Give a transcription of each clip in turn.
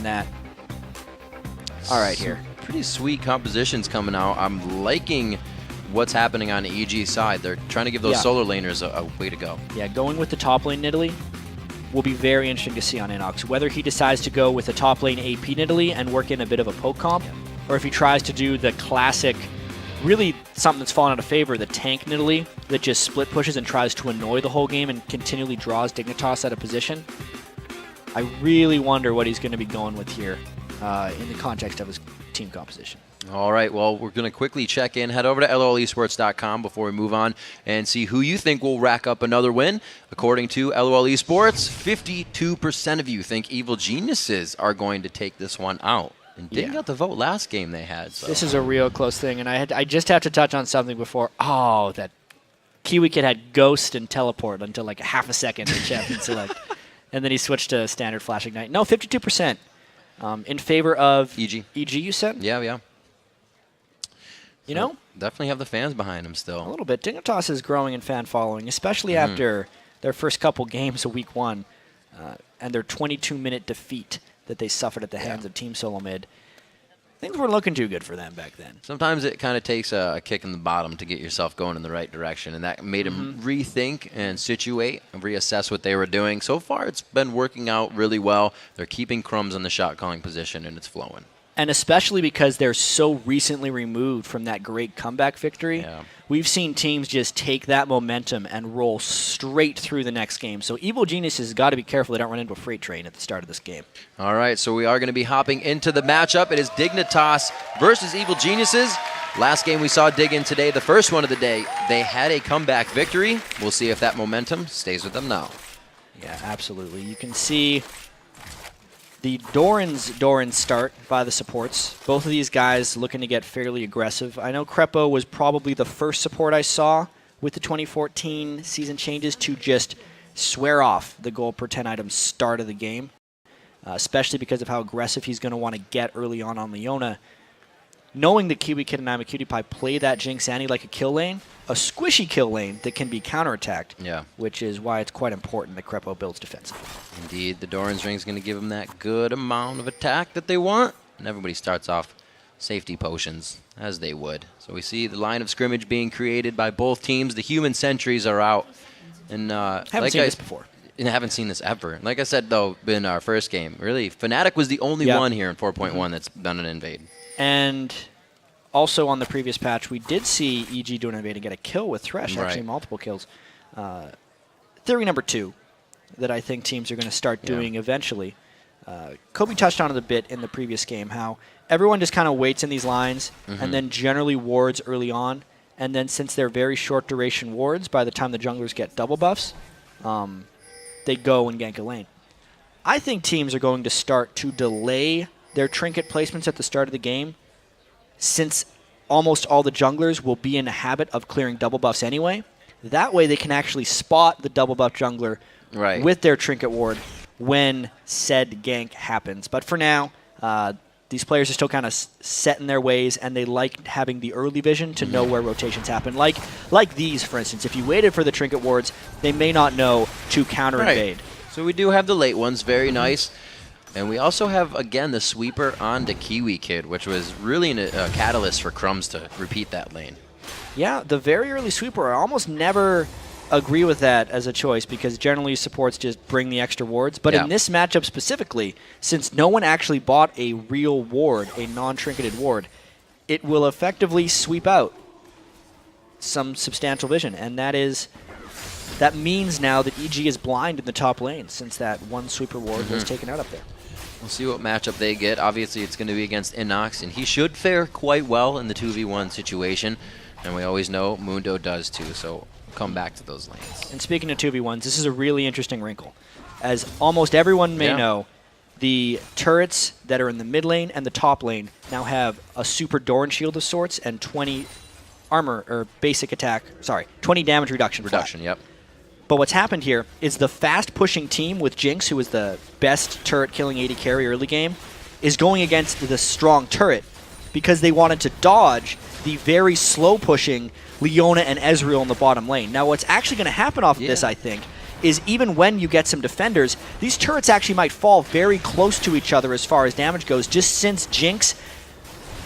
that. All right, here. Pretty sweet compositions coming out. I'm liking what's happening on EG's side. They're trying to give those solar laners a way to go. Yeah, going with the top lane Nidalee will be very interesting to see on Inox. Whether he decides to go with a top lane AP Nidalee and work in a bit of a poke comp, or if he tries to do the classic, really something that's fallen out of favor, the tank Nidalee that just split pushes and tries to annoy the whole game and continually draws Dignitas out of position. I really wonder what he's going to be going with here in the context of his team composition. All right, well, we're going to quickly check in. Head over to lolesports.com before we move on and see who you think will rack up another win. According to LOL Esports, 52% of you think Evil Geniuses are going to take this one out. And didn't get the vote last game they had. So. This is a real close thing, and I just have to touch on something before. Oh, that Kiwi Kid had Ghost and Teleport until like a half a second in Champion Select. And then he switched to standard Flash Ignite. No, 52% in favor of EG. EG, you said? Yeah. You know? Definitely have the fans behind him still. A little bit. Dignitas is growing in fan following, especially after their first couple games of Week 1 and their 22-minute defeat that they suffered at the hands of Team Solo Mid. Things weren't looking too good for them back then. Sometimes it kind of takes a kick in the bottom to get yourself going in the right direction, and that made them rethink and situate and reassess what they were doing. So far, it's been working out really well. They're keeping crumbs in the shot-calling position, and it's flowing. And especially because they're so recently removed from that great comeback victory, we've seen teams just take that momentum and roll straight through the next game. So Evil Geniuses has got to be careful they don't run into a freight train at the start of this game. All right, so we are going to be hopping into the matchup. It is Dignitas versus Evil Geniuses. Last game we saw Dig in today, the first one of the day. They had a comeback victory. We'll see if that momentum stays with them now. Yeah, absolutely. You can see the Doran's start by the supports. Both of these guys looking to get fairly aggressive. I know Crepo was probably the first support I saw with the 2014 season changes to just swear off the gold per 10 items start of the game, especially because of how aggressive he's going to want to get early on Leona. Knowing that Kiwi Kid and I'm a Cutie Pie play that Jinx Annie like a kill lane, a squishy kill lane that can be counterattacked, which is why it's quite important that Crepo builds defensively. Indeed, the Doran's Ring is going to give them that good amount of attack that they want, and everybody starts off safety potions, as they would. So we see the line of scrimmage being created by both teams. The human sentries are out. And haven't seen this before. And I haven't seen this ever. Like I said, though, in our first game, really, Fnatic was the only one here in 4.1 that's done an invade. And also on the previous patch, we did see EG do an invade and get a kill with Thresh, actually multiple kills. Theory number 2 that I think teams are going to start doing eventually. Kobe touched on it a bit in the previous game, how everyone just kind of waits in these lines and then generally wards early on. And then since they're very short duration wards, by the time the junglers get double buffs, they go and gank a lane. I think teams are going to start to delay their trinket placements at the start of the game, since almost all the junglers will be in a habit of clearing double buffs anyway. That way they can actually spot the double buff jungler with their trinket ward when said gank happens. But for now, these players are still kind of set in their ways, and they like having the early vision to know where rotations happen. Like these, for instance. If you waited for the trinket wards, they may not know to counter-invade. So we do have the late ones. Very nice. And we also have, again, the sweeper on the Kiwi Kid, which was really a catalyst for Crumbs to repeat that lane. Yeah, the very early sweeper, I almost never agree with that as a choice, because generally supports just bring the extra wards. But in this matchup specifically, since no one actually bought a real ward, a non-trinketed ward, it will effectively sweep out some substantial vision. And that means now that EG is blind in the top lane, since that one sweeper ward was taken out up there. We'll see what matchup they get. Obviously, it's going to be against Inox, and he should fare quite well in the 2v1 situation. And we always know Mundo does too, so we'll come back to those lanes. And speaking of 2v1s, this is a really interesting wrinkle. As almost everyone may know, the turrets that are in the mid lane and the top lane now have a super Doran shield of sorts and 20 armor, or basic attack, 20 damage reduction. But what's happened here is the fast-pushing team with Jinx, who is the best turret-killing AD carry early game, is going against the strong turret because they wanted to dodge the very slow-pushing Leona and Ezreal in the bottom lane. Now, what's actually going to happen off of this, I think, is even when you get some defenders, these turrets actually might fall very close to each other as far as damage goes, just since Jinx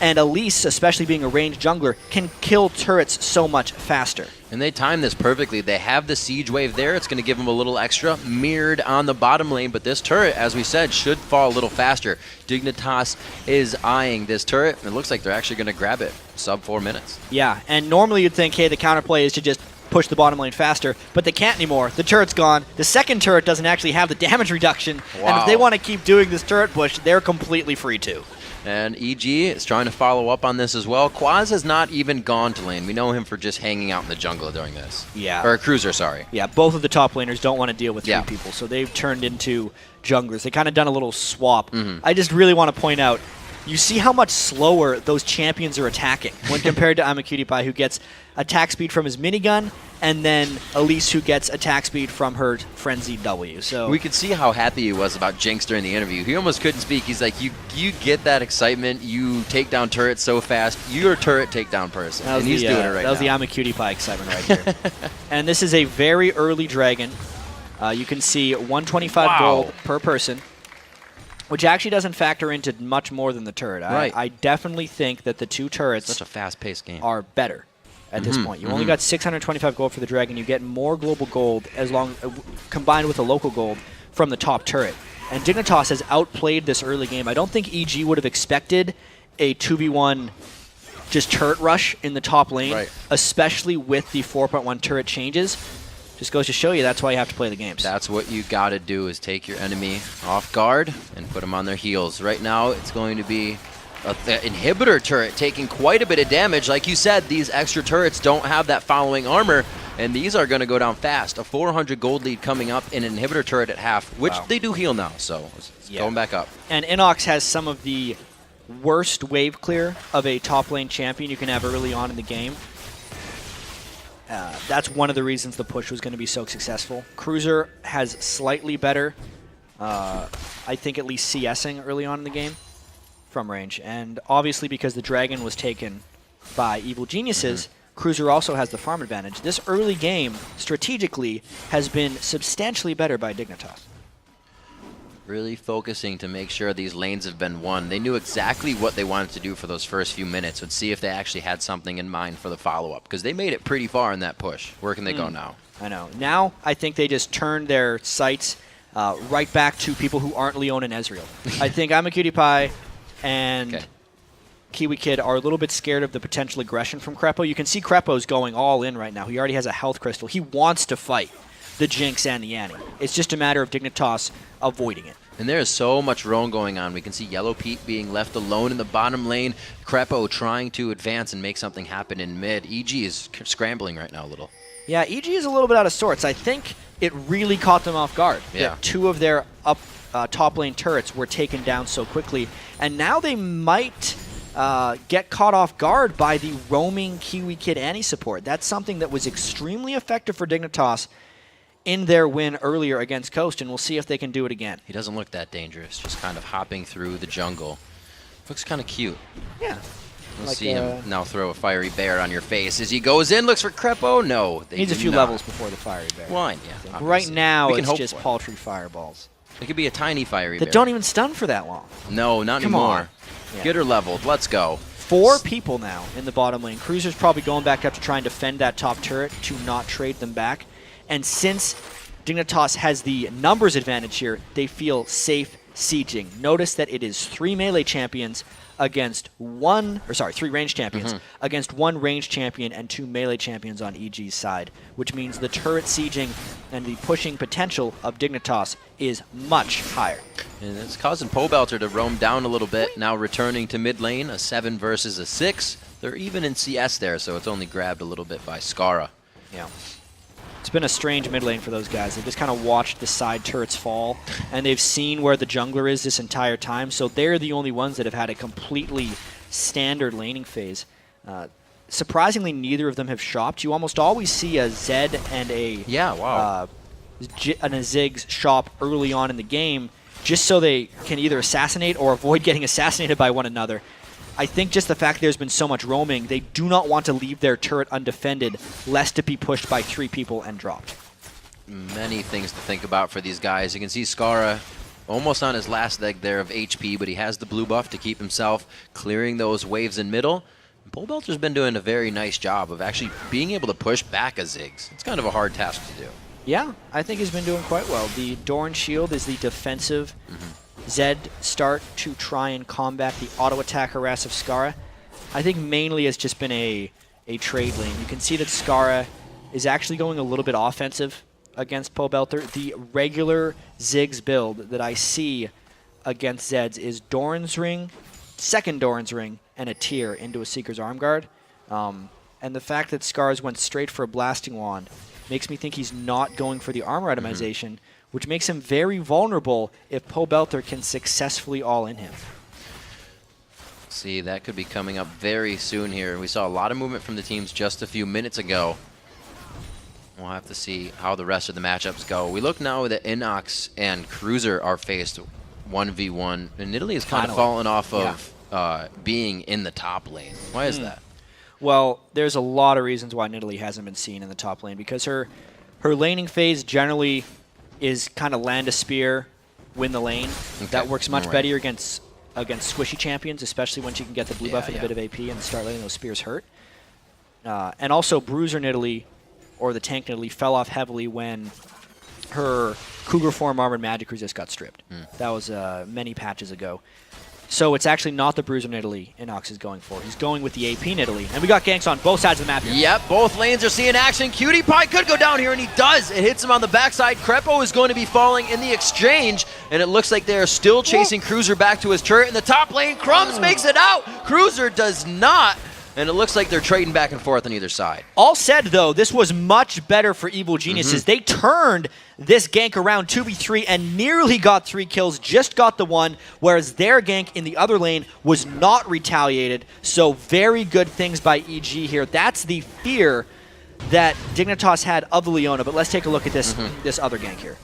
and Elise, especially being a ranged jungler, can kill turrets so much faster. And they time this perfectly. They have the siege wave there. It's going to give them a little extra, mirrored on the bottom lane. But this turret, as we said, should fall a little faster. Dignitas is eyeing this turret, and it looks like they're actually going to grab it sub 4 minutes. Yeah, and normally you'd think, hey, the counterplay is to just push the bottom lane faster, but they can't anymore. The turret's gone. The second turret doesn't actually have the damage reduction, and if they want to keep doing this turret push, they're completely free too. And EG is trying to follow up on this as well. Quaz has not even gone to lane. We know him for just hanging out in the jungle during this. Yeah. Or Cruiser, sorry. Yeah, both of the top laners don't want to deal with three people, so they've turned into junglers. They kind of done a little swap. I just really want to point out, you see how much slower those champions are attacking when compared to I'mACutiePie, who gets attack speed from his minigun, and then Elise, who gets attack speed from her frenzied W. So we could see how happy he was about Jinx during the interview. He almost couldn't speak. He's like, you get that excitement. You take down turrets so fast. You're a turret takedown person. And he's doing it right now. That was the I'mACutiePie excitement right here. And this is a very early dragon. You can see 125 gold per person, which actually doesn't factor into much more than the turret. Right. I definitely think that the two turrets such a fast-paced game are better at this point. You only got 625 gold for the dragon. You get more global gold combined with a local gold from the top turret. And Dignitas has outplayed this early game. I don't think EG would have expected a 2v1 just turret rush in the top lane, especially with the 4.1 turret changes. Just goes to show you that's why you have to play the games. That's what you got to do, is take your enemy off guard and put them on their heels. Right now, it's going to be the inhibitor turret taking quite a bit of damage. Like you said, these extra turrets don't have that following armor, and these are going to go down fast. A 400 gold lead coming up in an inhibitor turret at half, which they do heal now, so it's going back up. And Inox has some of the worst wave clear of a top lane champion you can have early on in the game. That's one of the reasons the push was going to be so successful. Cruiser has slightly better, I think at least CSing early on in the game from range. And obviously because the dragon was taken by Evil Geniuses, Cruiser also has the farm advantage. This early game, strategically, has been substantially better by Dignitas. Really focusing to make sure these lanes have been won. They knew exactly what they wanted to do for those first few minutes. Would see if they actually had something in mind for the follow-up, because they made it pretty far in that push. Where can they go now? I know. Now I think they just turned their sights right back to people who aren't Leon and Ezreal. I think I'mACutiePie and Kiwi Kid are a little bit scared of the potential aggression from Krepo. You can see Krepo's going all in right now. He already has a health crystal. He wants to fight the Jinx and the Annie. It's just a matter of Dignitas avoiding it. And there is so much roam going on. We can see Yellow Pete being left alone in the bottom lane. Krepo trying to advance and make something happen in mid. EG is scrambling right now a little. Yeah, EG is a little bit out of sorts. I think it really caught them off guard. Yeah. Two of their top lane turrets were taken down so quickly. And now they might get caught off guard by the roaming Kiwi Kid Annie support. That's something that was extremely effective for Dignitas in their win earlier against Coast, and we'll see if they can do it again. He doesn't look that dangerous, just kind of hopping through the jungle. Looks kind of cute. Yeah. Let's see him now throw a fiery bear on your face. As he goes in, looks for Krepo. No, they needs a few levels before the fiery bear. One, yeah. Right now, it's just paltry fireballs. It could be a tiny fiery bear. That don't even stun for that long. No, not anymore. Yeah. Get her leveled. Let's go. 4 people now in the bottom lane. Cruiser's probably going back up to try and defend that top turret to not trade them back. And since Dignitas has the numbers advantage here, they feel safe sieging. Notice that it is 3 melee champions against 3 ranged champions against 1 ranged champion and 2 melee champions on EG's side, which means the turret sieging and the pushing potential of Dignitas is much higher. And it's causing Pobelter to roam down a little bit, now returning to mid lane, a 7 versus a 6. They're even in CS there, so it's only grabbed a little bit by Skara. Yeah. It's been a strange mid lane for those guys. They've just kind of watched the side turrets fall, and they've seen where the jungler is this entire time, so they're the only ones that have had a completely standard laning phase. Surprisingly, neither of them have shopped. You almost always see a Zed and a Ziggs shop early on in the game, just so they can either assassinate or avoid getting assassinated by one another. I think just the fact there's been so much roaming, they do not want to leave their turret undefended, lest it be pushed by 3 people and dropped. many things to think about for these guys. You can see Skara almost on his last leg there of HP, but he has the blue buff to keep himself clearing those waves in middle. Pobelter's been doing a very nice job of actually being able to push back a Ziggs. It's kind of a hard task to do. Yeah, I think he's been doing quite well. The Doran Shield is the defensive Zed start to try and combat the auto attack harass of Skara. I think mainly it's just been a trade lane. You can see that Skara is actually going a little bit offensive against Pobelter. The regular Ziggs build that I see against Zeds is Doran's Ring, second Doran's Ring, and a tier into a Seeker's Arm Guard. And the fact that Skara's went straight for a Blasting Wand makes me think he's not going for the armor itemization, which makes him very vulnerable if Pobelter can successfully all-in him. See, that could be coming up very soon here. We saw a lot of movement from the teams just a few minutes ago. We'll have to see how the rest of the matchups go. We look now that Inox and Cruiser are faced 1v1, and Italy has kind of fallen off of being in the top lane. Why is that? Well, there's a lot of reasons why Nidalee hasn't been seen in the top lane, because her laning phase generally is kind of land a spear, win the lane. Okay. That works much better against squishy champions, especially when she can get the blue buff and a bit of AP and start letting those spears hurt. And also, Bruiser Nidalee, or the tank Nidalee, fell off heavily when her Cougar form armored magic resist got stripped. That was many patches ago. So it's actually not the Bruiser Nidalee Inox is going for. He's going with the AP Nidalee. And we got ganks on both sides of the map here. Yep, both lanes are seeing action. Cutie Pie could go down here, and he does. It hits him on the backside. Crepo is going to be falling in the exchange, and it looks like they're still chasing Cruiser back to his turret. In the top lane, Crumbs makes it out. Cruiser does not. And it looks like they're trading back and forth on either side. All said, though, this was much better for Evil Geniuses. They turned this gank around 2v3 and nearly got 3 kills, just got the 1, whereas their gank in the other lane was not retaliated. So very good things by EG here. That's the fear that Dignitas had of the Leona, but let's take a look at this this other gank here.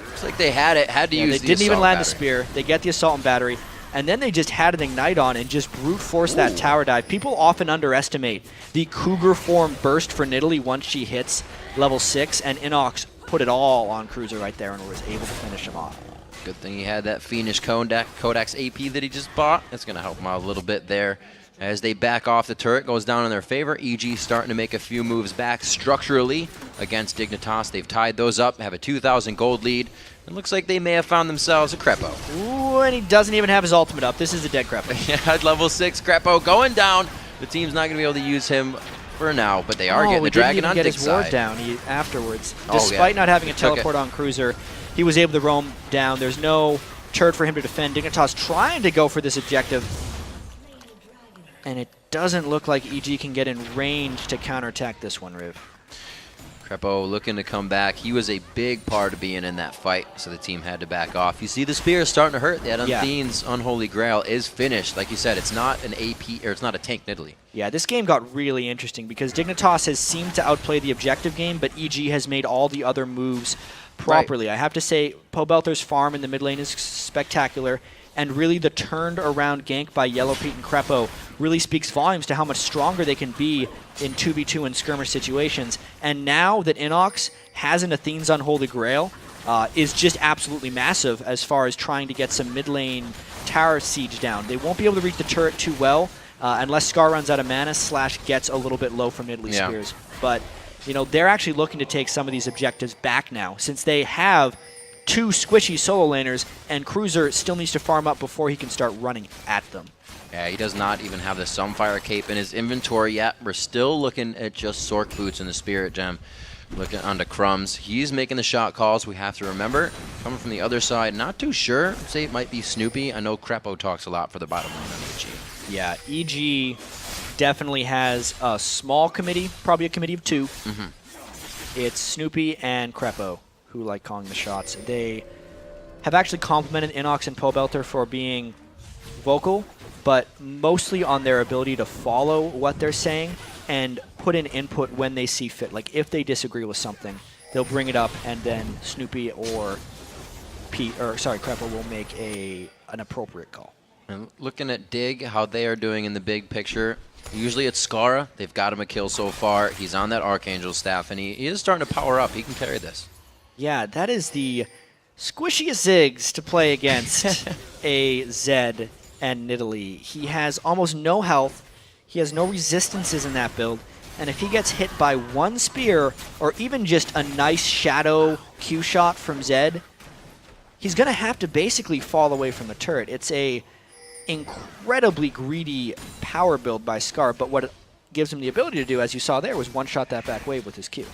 Looks like they had to use the assault battery. They didn't even land the spear. They get the assault and battery. And then they just had an Ignite on and just brute force that tower dive. People often underestimate the Cougar form burst for Nidalee once she hits level 6, and Inox put it all on Cruiser right there and was able to finish him off. Good thing he had that fiendish Codex AP that he just bought. That's going to help him out a little bit there. As they back off, the turret goes down in their favor. EG starting to make a few moves back structurally against Dignitas. They've tied those up, have a 2,000 gold lead. It looks like they may have found themselves a Crepo. Ooh, and he doesn't even have his ultimate up. This is a dead Crepo. Yeah, at level 6, Crepo going down. The team's not going to be able to use him for now, but they are getting the dragon on Dig's side. He didn't even get his ward down afterwards. Despite not having a teleport on Cruiser, he was able to roam down. There's no turret for him to defend. Dignitas trying to go for this objective, and it doesn't look like EG can get in range to counterattack this one, Riv. Crepo looking to come back. He was a big part of being in that fight, so the team had to back off. You see the spear is starting to hurt. That Unthine's Unholy Grail is finished. Like you said, it's not an AP, or it's not a tank Nidalee. Yeah, this game got really interesting because Dignitas has seemed to outplay the objective game, but EG has made all the other moves properly. Right. I have to say, Pobelter's farm in the mid lane is spectacular, and really the turned around gank by Yellow Pete and Crepo really speaks volumes to how much stronger they can be in 2v2 and skirmish situations. And now that Inox has an Athene's Unholy Grail, is just absolutely massive as far as trying to get some mid lane tower siege down. They won't be able to reach the turret too well unless Scar runs out of mana / gets a little bit low from Nidalee spears. But you know, they're actually looking to take some of these objectives back now, since they have 2 squishy solo laners, and Cruiser still needs to farm up before he can start running at them. Yeah, he does not even have the Sunfire Cape in his inventory yet. We're still looking at just Sork Boots and the Spirit Gem. Looking onto Crumbs. He's making the shot calls, we have to remember. Coming from the other side, not too sure. Say it might be Snoopy. I know Crepo talks a lot for the bottom lane on EG. Yeah, EG definitely has a small committee, probably a committee of 2. It's Snoopy and Crepo who like calling the shots. They have actually complimented Inox and Pobelter for being vocal, but mostly on their ability to follow what they're saying and put in input when they see fit. Like if they disagree with something, they'll bring it up, and then Snoopy or Crepo will make an appropriate call. And looking at Dig, how they are doing in the big picture, usually it's Skara. They've got him a kill so far. He's on that Archangel staff, and he is starting to power up. He can carry this. Yeah, that is the squishiest Ziggs to play against a Zed and Nidalee. He has almost no health. He has no resistances in that build. And if he gets hit by one spear, or even just a nice shadow Q shot from Zed, he's going to have to basically fall away from the turret. It's a incredibly greedy power build by Scar, but what it gives him the ability to do, as you saw there, was one-shot that back wave with his Q.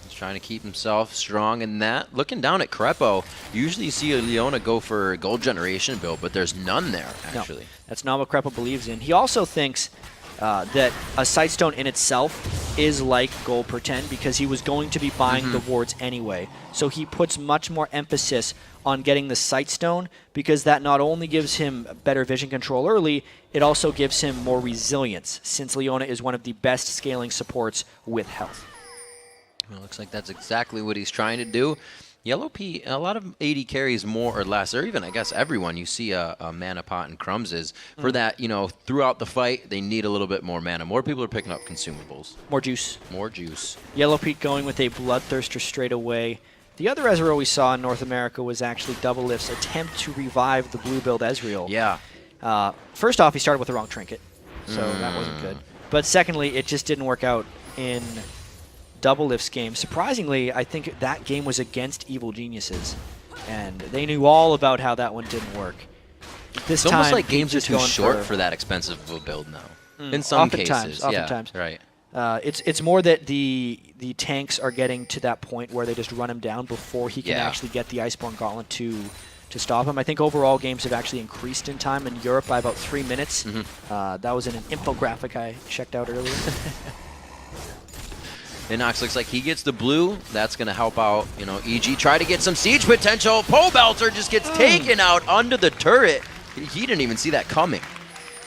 He's trying to keep himself strong in that. Looking down at Crepo, usually you see a Leona go for a gold generation build, but there's none there, actually. No, that's not what Crepo believes in. He also thinks that a Sightstone in itself is like gold per 10 because he was going to be buying the wards anyway. So he puts much more emphasis on getting the Sightstone because that not only gives him better vision control early, it also gives him more resilience since Leona is one of the best scaling supports with health. Well, looks like that's exactly what he's trying to do. Yellow P, a lot of AD carries more or less, or even, I guess, everyone. You see a mana pot and Crumbs is. For that, you know, throughout the fight, they need a little bit more mana. More people are picking up consumables. More juice. More juice. Yellow Pete going with a Bloodthirster straight away. The other Ezreal we saw in North America was actually Double Lift's attempt to revive the blue build Ezreal. Yeah. First off, he started with the wrong trinket, so that wasn't good. But secondly, it just didn't work out in Double Lift's game. Surprisingly, I think that game was against Evil Geniuses, and they knew all about how that one didn't work. This it's time, almost like games are too short for for that expensive of a build now. In some cases, oftentimes. Yeah, right. It's more that the tanks are getting to that point where they just run him down before he can actually get the Iceborne Gauntlet to stop him. I think overall games have actually increased in time in Europe by about 3 minutes. That was in an infographic I checked out earlier. Inox looks like he gets the blue. That's going to help out, you know, EG. Try to get some siege potential. Pole Belter just gets taken out under the turret. He didn't even see that coming.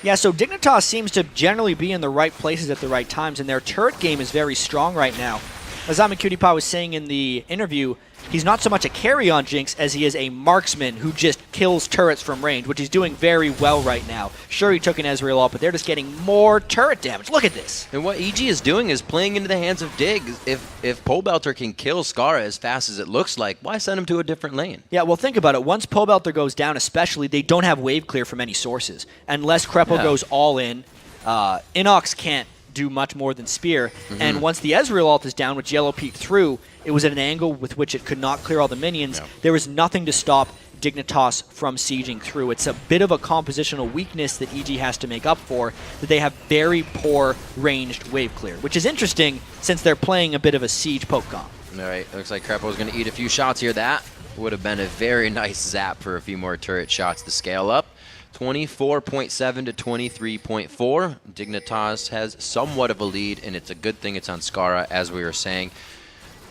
Yeah, so Dignitas seems to generally be in the right places at the right times, and their turret game is very strong right now. As Cutie was saying in the interview, he's not so much a carry on Jinx as he is a marksman who just kills turrets from range, which he's doing very well right now. Sure, he took an Ezreal off, but they're just getting more turret damage. Look at this. And what EG is doing is playing into the hands of Dig. If Pole Belter can kill Skara as fast as it looks like, why send him to a different lane? Yeah, well, think about it. Once Pole Belter goes down, especially, they don't have wave clear from any sources. Unless Crepo goes all in, Inox can't do much more than spear, and once the Ezreal ult is down, which Yellow peeked through, it was at an angle with which it could not clear all the minions. There was nothing to stop Dignitas from sieging through. It's a bit of a compositional weakness that EG has to make up for, that they have very poor ranged wave clear, which is interesting since they're playing a bit of a siege poke comp. All right, looks like Crepo's going to eat a few shots here. That would have been a very nice zap for a few more turret shots to scale up. 24.7 to 23.4. Dignitas has somewhat of a lead, and it's a good thing it's on Skara, as we were saying.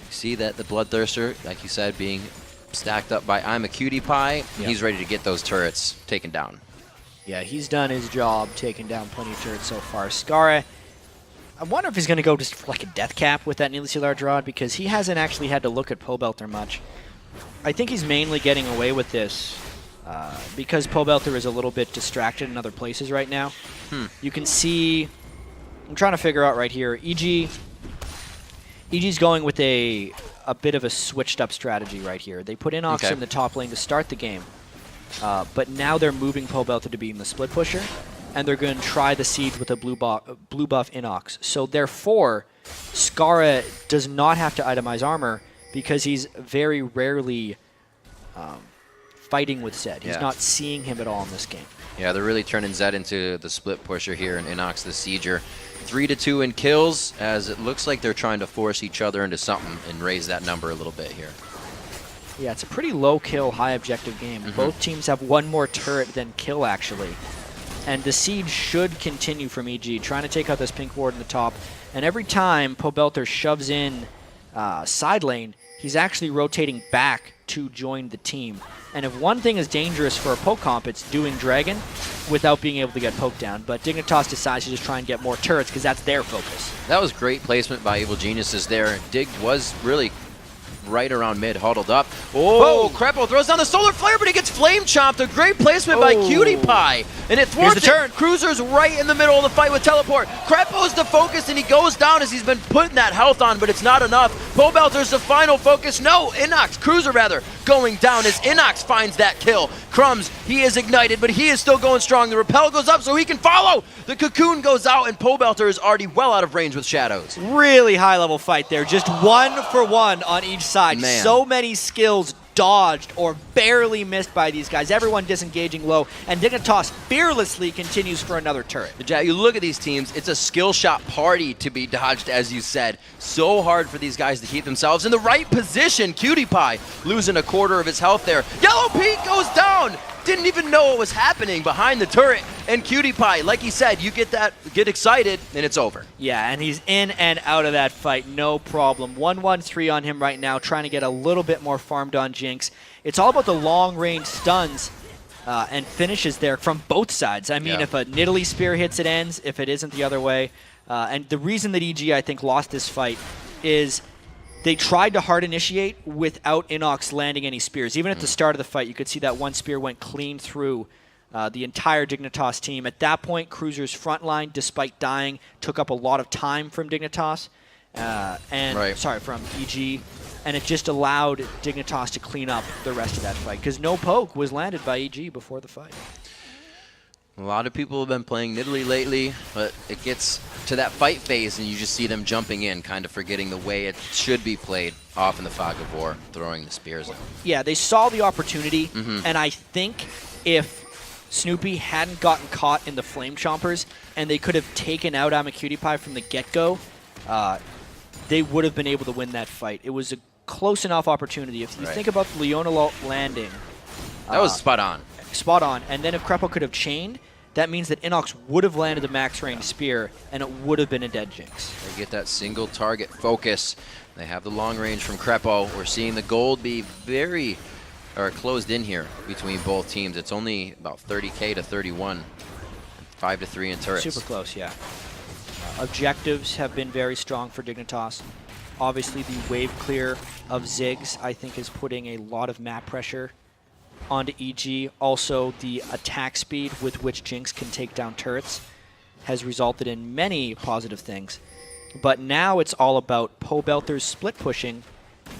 You see that the Bloodthirster, like you said, being stacked up by I'm a Cutie Pie. He's ready to get those turrets taken down. Yeah, he's done his job, taking down plenty of turrets so far. Skara, I wonder if he's going to go just for like a death cap with that needlessly large rod, because he hasn't actually had to look at Pole Belter much. I think he's mainly getting away with this because Pole Belter is a little bit distracted in other places right now. You can see, I'm trying to figure out right here, EG's going with a bit of a switched up strategy right here. They put Inox in the top lane to start the game, but now they're moving Pole Belter to being the split pusher, and they're going to try the siege with a blue buff Inox. So therefore, Skara does not have to itemize armor because he's very rarely fighting with Zed. He's not seeing him at all in this game. Yeah, they're really turning Zed into the split pusher here, and Inox the Sieger. 3-2 in kills, as it looks like they're trying to force each other into something and raise that number a little bit here. Yeah, it's a pretty low kill, high objective game. Both teams have one more turret than kill, actually. And the siege should continue from EG, trying to take out this pink ward in the top. And every time Pole Belter shoves in side lane, he's actually rotating back to join the team. And if one thing is dangerous for a poke comp, it's doing Dragon without being able to get poked down. But Dignitas decides to just try and get more turrets because that's their focus. That was great placement by Evil Geniuses there. Dig was really right around mid, huddled up. Oh, Krepo throws down the solar flare, but he gets flame chomped. A great placement by Cutie Pie. And it thwarts the turn. Cruiser's right in the middle of the fight with teleport. Krepo's the focus, and he goes down as he's been putting that health on, but it's not enough. Pobelter's the final focus. No, Inox, Cruiser rather, going down as Inox finds that kill. Crumbs, he is ignited, but he is still going strong. The rappel goes up so he can follow. The cocoon goes out, and Pobelter is already well out of range with shadows. Really high-level fight there. Just 1-for-1 on each side. Man. So many skills dodged or barely missed by these guys. Everyone disengaging low, and Dignitas fearlessly continues for another turret. Jack, you look at these teams, it's a skill shot party to be dodged, as you said. So hard for these guys to keep themselves in the right position. Cutie Pie losing a quarter of his health there. Yellow Pete goes down. Didn't even know what was happening behind the turret. And Cutie Pie, like he said, you get excited, and it's over. Yeah, and he's in and out of that fight, no problem. 1-1-3 on him right now, trying to get a little bit more farmed on Jinx. It's all about the long-range stuns and finishes there from both sides. I mean, if a Nidalee Spear hits, it ends. If it isn't, the other way. And the reason that EG, I think, lost this fight is they tried to hard initiate without Inox landing any spears. Even at the start of the fight, you could see that one spear went clean through the entire Dignitas team. At that point, Cruiser's front line, despite dying, took up a lot of time from Dignitas, from EG, and it just allowed Dignitas to clean up the rest of that fight, because no poke was landed by EG before the fight. A lot of people have been playing Nidalee lately, but it gets to that fight phase and you just see them jumping in, kind of forgetting the way it should be played off in the fog of war, throwing the spears out. Yeah, they saw the opportunity, and I think if Snoopy hadn't gotten caught in the Flame Chompers and they could have taken out Cutie Pie from the get-go, they would have been able to win that fight. It was a close enough opportunity. If you think about the Leona landing, that was spot on. Spot on. And then if Krepo could have chained, that means that Inox would have landed the max range spear, and it would have been a dead Jinx. They get that single target focus. They have the long range from Krepo. We're seeing the gold be very closed in here between both teams. It's only about 30K to 31, 5-3 in turrets. Super close, yeah. Objectives have been very strong for Dignitas. Obviously, the wave clear of Ziggs, I think, is putting a lot of map pressure onto EG. Also, the attack speed with which Jinx can take down turrets has resulted in many positive things. But now it's all about Pobelter's split pushing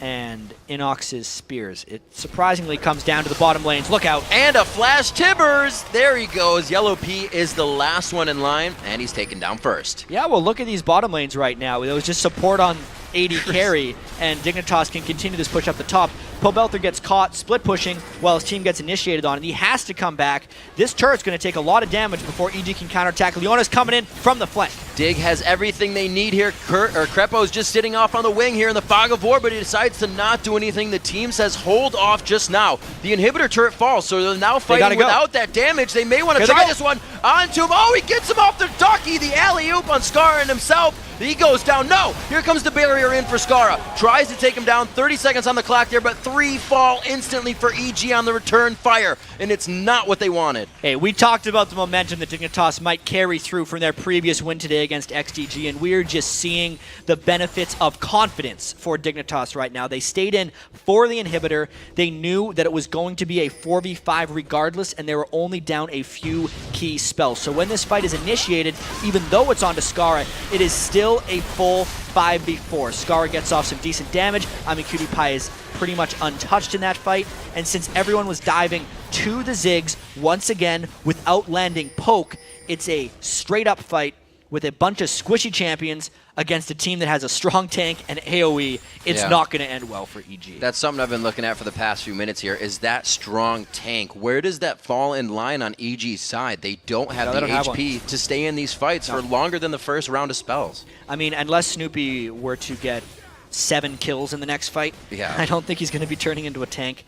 and Inox's spears. It surprisingly comes down to the bottom lanes. Look out. And a flash Tibbers. There he goes. Yellow P is the last one in line, and he's taken down first. Yeah, well, look at these bottom lanes right now. It was just support on AD carry, and Dignitas can continue this push up the top. Pobelter gets caught split pushing while his team gets initiated on, and he has to come back. This turret's going to take a lot of damage before EG can counterattack. Leona's coming in from the flank. Dig has everything they need here. Krepo's just sitting off on the wing here in the fog of war, but he decides to not do anything. The team says hold off just now. The inhibitor turret falls, so they're now fighting without that damage. They may want to try this one onto him. Oh, he gets him off the ducky. The alley-oop on Scar and himself. He goes down. No! Here comes the barrier in for Skara. Tries to take him down. 30 seconds on the clock there, but 3 fall instantly for EG on the return fire, and it's not what they wanted. Hey, we talked about the momentum that Dignitas might carry through from their previous win today against XDG, and we're just seeing the benefits of confidence for Dignitas right now. They stayed in for the inhibitor. They knew that it was going to be a 4v5 regardless, and they were only down a few key spells. So when this fight is initiated, even though it's onto Skara, it is still a full 5v4. Skara gets off some decent damage. Cutie Pie is pretty much untouched in that fight, and since everyone was diving to the Ziggs once again without landing poke, it's a straight up fight with a bunch of squishy champions against a team that has a strong tank and AoE. It's not going to end well for EG. That's something I've been looking at for the past few minutes here, is that strong tank. Where does that fall in line on EG's side? They don't have the HP to stay in these fights for longer than the first round of spells. I mean, unless Snoopy were to get 7 kills in the next fight, I don't think he's going to be turning into a tank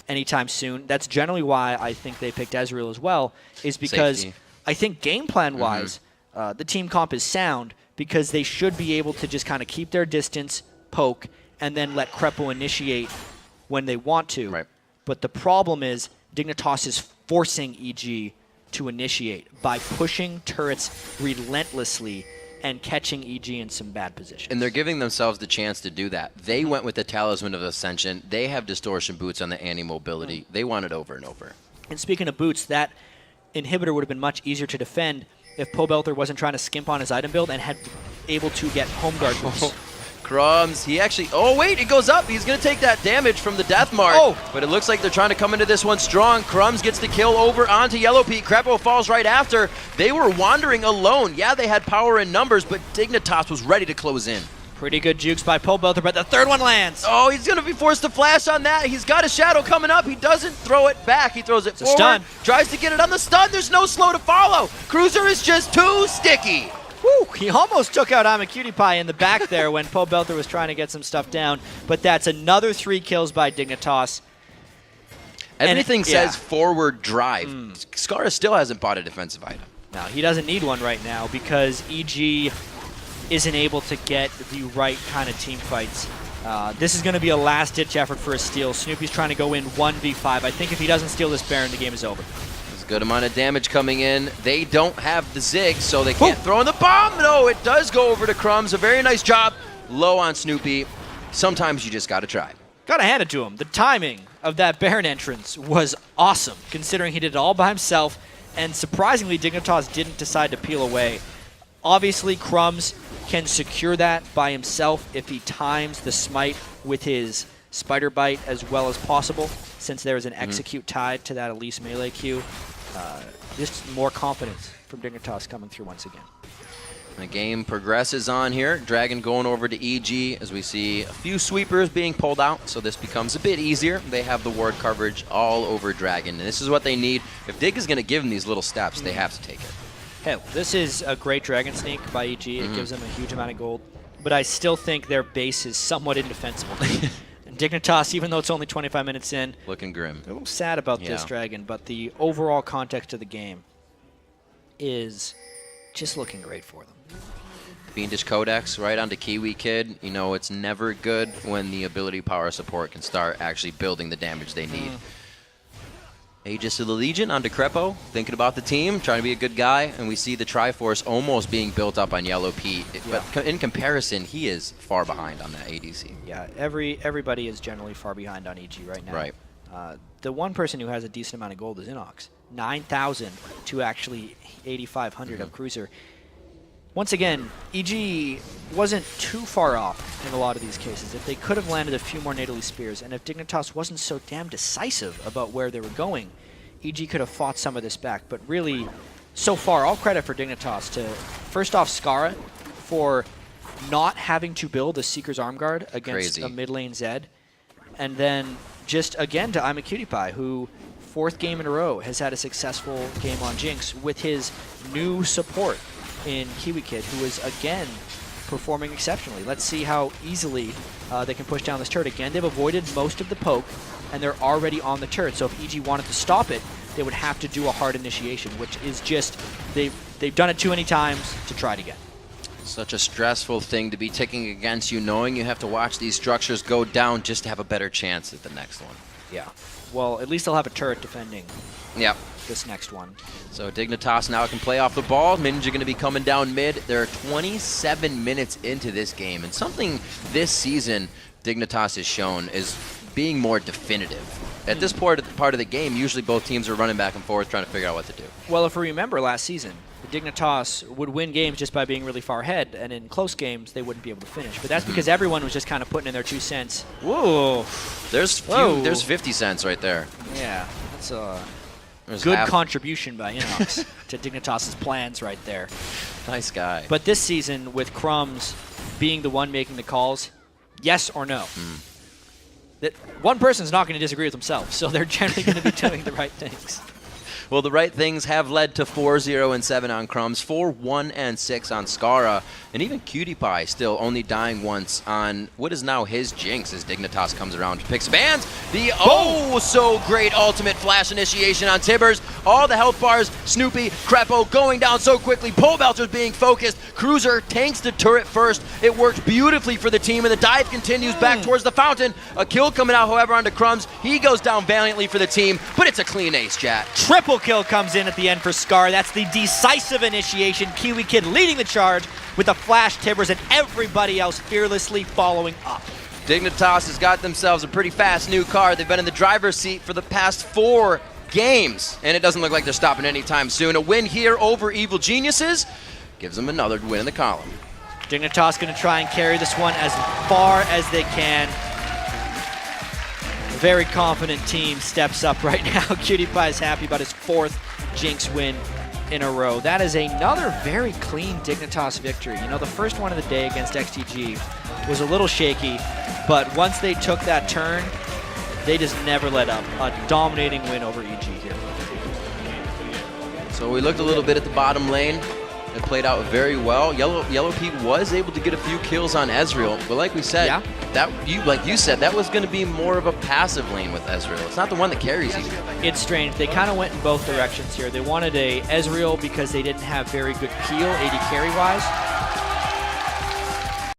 anytime soon. That's generally why I think they picked Ezreal as well, is because I think game plan-wise, the team comp is sound, because they should be able to just kind of keep their distance, poke, and then let Krepo initiate when they want to. Right. But the problem is Dignitas is forcing EG to initiate by pushing turrets relentlessly and catching EG in some bad positions. And they're giving themselves the chance to do that. They went with the Talisman of Ascension. They have distortion boots on the anti-mobility. They want it over and over. And speaking of boots, that inhibitor would have been much easier to defend if Pobelter wasn't trying to skimp on his item build and had able to get home guard boots. Crumbs, he actually, oh wait, it goes up. He's going to take that damage from the Death Mark. But it looks like they're trying to come into this one strong. Crumbs gets the kill over onto Yellow Pete. Crepo falls right after. They were wandering alone. Yeah, they had power in numbers, but Dignitas was ready to close in. Pretty good jukes by Pobelter, but the third one lands. Oh, he's going to be forced to flash on that. He's got a shadow coming up. He doesn't throw it back. He throws it forward. Stun. Tries to get it on the stun. There's no slow to follow. Cruiser is just too sticky. Woo, he almost took out I'm a Cutie Pie in the back there when Pobelter was trying to get some stuff down. But that's another 3 kills by Dignitas. Everything says forward drive. Skara still hasn't bought a defensive item. No, he doesn't need one right now because EG isn't able to get the right kind of team fights. This is going to be a last-ditch effort for a steal. Snoopy's trying to go in 1v5. I think if he doesn't steal this Baron, the game is over. Good amount of damage coming in. They don't have the Zig, so they can't throw in the bomb. No, it does go over to Crumbs. A very nice job. Low on Snoopy. Sometimes you just got to try. Got to hand it to him. The timing of that Baron entrance was awesome, considering he did it all by himself, and surprisingly, Dignitas didn't decide to peel away. Obviously, Crumbs can secure that by himself if he times the smite with his Spider Bite as well as possible, since there is an execute tied to that Elise melee Q. Just more confidence from Dignitas coming through once again. The game progresses on here. Dragon going over to EG as we see a few sweepers being pulled out, so this becomes a bit easier. They have the ward coverage all over Dragon, and this is what they need. If Dig is going to give them these little steps, they have to take it. Hell, this is a great Dragon Sneak by EG. It gives them a huge amount of gold, but I still think their base is somewhat indefensible. And Dignitas, even though it's only 25 minutes in, looking grim. A little sad about this Dragon, but the overall context of the game is just looking great for them. Fiendish Codex right onto Kiwi Kid. You know, it's never good when the ability power support can start actually building the damage they need. Aegis of the Legion onto Crepo, thinking about the team, trying to be a good guy, and we see the Triforce almost being built up on Yellow Pete. But in comparison, he is far behind on that ADC. Yeah, everybody is generally far behind on EG right now. Right. The one person who has a decent amount of gold is Inox. 9,000 to actually 8,500 of Cruiser. Once again, EG wasn't too far off in a lot of these cases. If they could have landed a few more Natally Spears, and if Dignitas wasn't so damn decisive about where they were going, EG could have fought some of this back. But really, so far, all credit for Dignitas to, first off, Skara for not having to build a Seeker's Arm Guard against a mid lane Zed. And then just, again, to I'm a Cutie Pie, who 4th game in a row has had a successful game on Jinx with his new support in Kiwi Kid, who is, again, performing exceptionally. Let's see how easily they can push down this turret. Again, they've avoided most of the poke, and they're already on the turret. So if EG wanted to stop it, they would have to do a hard initiation, which is just, they've done it too many times to try it again. Such a stressful thing to be ticking against you, knowing you have to watch these structures go down just to have a better chance at the next one. Yeah. Well, at least they'll have a turret defending this next one. So Dignitas now can play off the ball. Ninja going to be coming down mid. There are 27 minutes into this game, and something this season Dignitas has shown is being more definitive. At this part of the game, usually both teams are running back and forth trying to figure out what to do. Well, if we remember last season, Dignitas would win games just by being really far ahead, and in close games, they wouldn't be able to finish. But that's because everyone was just kind of putting in their 2 cents. Whoa. There's 50 cents right there. Yeah, that's a good contribution by Inox to Dignitas' plans right there. Nice guy. But this season, with Crumbs being the one making the calls, yes or no? That one person's not going to disagree with themselves, so they're generally going to be doing the right things. Well, the right things have led to 4-0-7 on Crumbs, 4-1-6 on Skara, and even Cutie Pie still only dying once on what is now his Jinx as Dignitas comes around to pick spans. The oh-so-great ultimate flash initiation on Tibbers. All the health bars, Snoopy, Crepo going down so quickly. Pobelter's being focused. Cruiser tanks the turret first. It worked beautifully for the team, and the dive continues back towards the fountain. A kill coming out, however, onto Crumbs. He goes down valiantly for the team, but it's a clean ace, chat. Triple kill comes in at the end for Scar. That's the decisive initiation. Kiwi Kid leading the charge with the flash timbers and everybody else fearlessly following up. Dignitas has got themselves a pretty fast new car. They've been in the driver's seat for the past 4 games, and it doesn't look like they're stopping anytime soon. A win here over Evil Geniuses gives them another win in the column. Dignitas going to try and carry this one as far as they can. A very confident team steps up right now. Cutie Pie is happy about his 4th Jinx win in a row. That is another very clean Dignitas victory. You know, the first one of the day against XTG was a little shaky, but once they took that turn, they just never let up. A dominating win over EG here. So we looked a little bit at the bottom lane. It played out very well. Yellow Pete was able to get a few kills on Ezreal, but like we said, like you said, that was going to be more of a passive lane with Ezreal. It's not the one that carries you. It's strange. They kind of went in both directions here. They wanted a Ezreal because they didn't have very good peel, AD carry-wise,